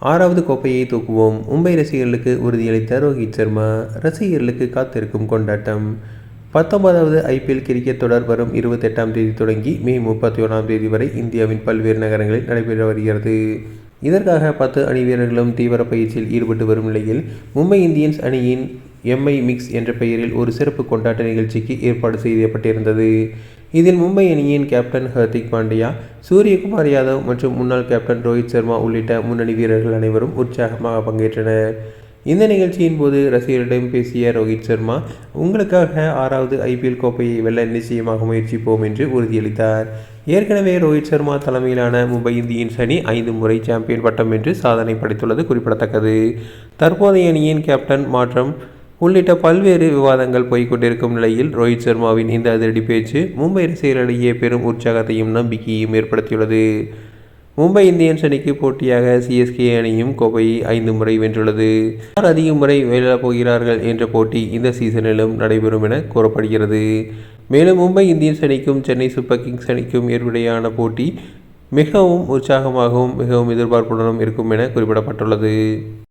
6வது கோப்பையை தூக்குவோம். மும்பை ரசிகர்களுக்கு உறுதியளித்த ரோஹித் சர்மா. ரசிகர்களுக்கு காத்திருக்கும் கொண்டாட்டம். 19வது ஐபிஎல் கிரிக்கெட் தொடர் வரும் 28ஆம் தேதி தொடங்கி மே 31ஆம் தேதி வரை இந்தியாவின் பல்வேறு நகரங்களில் நடைபெற்று வருகிறது. இதற்காக 10 அணி வீரர்களும் தீவிர பயிற்சியில் ஈடுபட்டு வரும் நிலையில் மும்பை இந்தியன்ஸ் அணியின் எம்ஐ மிக்ஸ் என்ற பெயரில் ஒரு சிறப்பு கொண்டாட்ட நிகழ்ச்சிக்கு ஏற்பாடு செய்யப்பட்டிருந்தது. இதில் மும்பை அணியின் கேப்டன் ஹர்திக் பாண்டியா, சூரியகுமார் யாதவ் மற்றும் முன்னாள் கேப்டன் ரோஹித் சர்மா உள்ளிட்ட முன்னணி வீரர்கள் அனைவரும் உற்சாகமாக பங்கேற்றனர். இந்த நிகழ்ச்சியின் போது ரசிகர்களிடம் பேசிய ரோஹித் சர்மா, உங்களுக்காக 6வது ஐபிஎல் கோப்பையை வெல்ல நிச்சயமாக முயற்சிப்போம் என்று உறுதியளித்தார். ஏற்கனவே ரோஹித் சர்மா தலைமையிலான மும்பை இந்தியன்ஸ் அணி 5 முறை சாம்பியன் பட்டம் வென்று சாதனை படைத்துள்ளது குறிப்பிடத்தக்கது. தற்போதைய அணியின் கேப்டன் மாற்றம் உள்ளிட்ட பல்வேறு விவாதங்கள் போய்கொண்டிருக்கும் நிலையில் ரோஹித் சர்மாவின் இந்த அதிரடி பேச்சு மும்பை ரசிகர்களிடையே பெரும் உற்சாகத்தையும் நம்பிக்கையையும் ஏற்படுத்தியுள்ளது. மும்பை இந்தியன்ஸ் அணிக்கு போட்டியாக சிஎஸ்கே அணியும் கோப்பையை 5 முறை வென்றுள்ளது. யார் அதிக முறை வெல்லப் போகிறார்கள் என்ற போட்டி இந்த சீசனிலும் நடைபெறும் என கூறப்படுகிறது. மேலும் மும்பை இந்தியன்ஸ் அணிக்கும் சென்னை சூப்பர் கிங்ஸ் அணிக்கும் இடையேயான போட்டி மிகவும் உற்சாகமாகவும் மிகவும் எதிர்பார்ப்புடனும் இருக்கும் என குறிப்பிடப்பட்டுள்ளது.